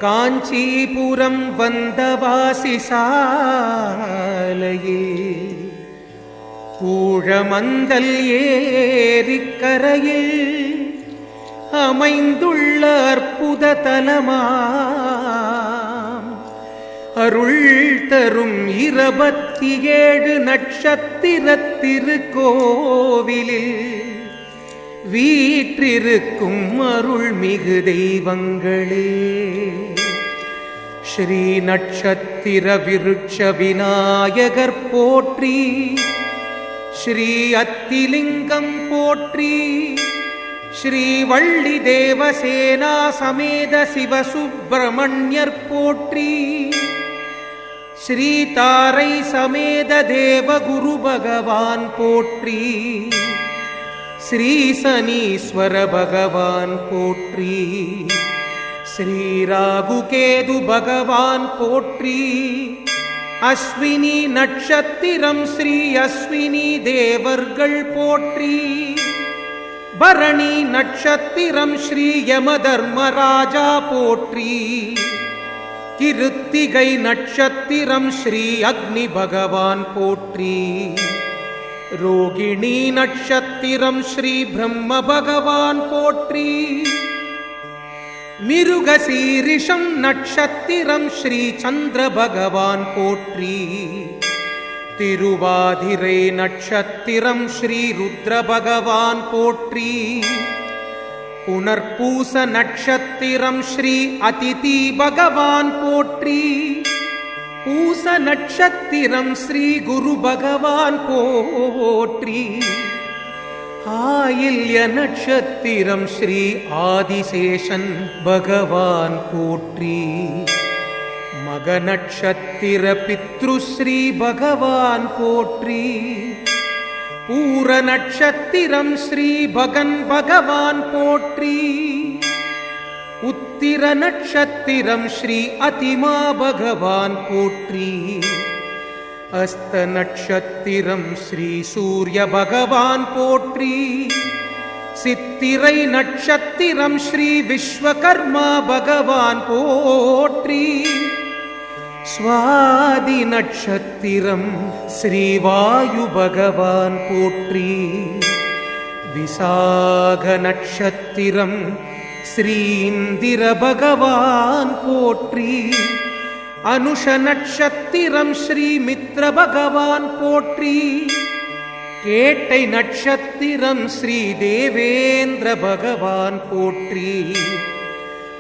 காஞ்சிபுரம் வந்தவாசி சாலையில் கூழமந்தல் ஏரிக்கரையில் அமைந்துள்ள அற்புத தலமாம் அருள் தரும் 27 நட்சத்திர திருக்கோவிலில் வீற்றிருக்கும் அருள்மிகு தெய்வங்களே. ஸ்ரீ நட்சத்திர விருட்ச விநாயகர் போற்றி, ஸ்ரீ அத்திலிங்கம் போற்றி, ஸ்ரீ வள்ளி தேவசேனா சமேத சிவசுப்பிரமணியர் போற்றி, ஸ்ரீ தாரை சமேத தேவகுரு பகவான் போற்றி, ஸ்ரீ சனீஸ்வர பகவான் போற்றி, ஸ்ரீ ராகுகேது பகவான் போற்றி, அஸ்வினி நட்சத்திரம் ஸ்ரீ அஸ்வினி தேவர்கள் போற்றி, பரணி நட்சத்திரம் ஸ்ரீ யமதர்மராஜா போற்றி, கிருத்திகை நட்சத்திரம் ஸ்ரீ அக்னி பகவான் போற்றி, ரோகிணி நட்சத்திரம் ஸ்ரீ பிரம்ம பகவான் போற்றி, மிருகசீரிஷம் நட்சத்திரம் ஸ்ரீ சந்திர பகவான் போற்றி, திருவாதிரை நட்சத்திரம் ஸ்ரீ ருத்ர பகவான் போற்றி, புனர்பூச நட்சத்திரம் ஸ்ரீ அதிதி பகவான் போற்றி, பூச நட்சத்திரம் ஸ்ரீ குரு பகவான் போற்றி, ஆயில்ய நட்சத்திரம் ஸ்ரீ ஆதிசேஷன் பகவான் போற்றி, மக நட்சத்திர பித்ருஸ்ரீ பகவான் போற்றி, பூர நட்சத்திரம் ஸ்ரீ பகன் பகவான் போற்றி, உத்திர நட்சத்திரம் ஸ்ரீ அதிமா பகவான் போற்றி, அஸ்த நட்சத்திரம் ஸ்ரீ சூரிய பகவான் போற்றி, சித்திரை நட்சத்திரம் ஸ்ரீ விஸ்வகர்மா பகவான் போற்றி, சுவாதி நட்சத்திரம் ஸ்ரீ வாயு பகவான் போற்றி, விசாக நட்சத்திரம் ஸ்ரீ இந்திர பகவான் போற்றி, அனுஷ நட்சத்திரம் ஸ்ரீ மித்ர பகவான் போற்றி, கேட்டை நட்சத்திரம் ஸ்ரீ தேவேந்திர பகவான் போற்றி,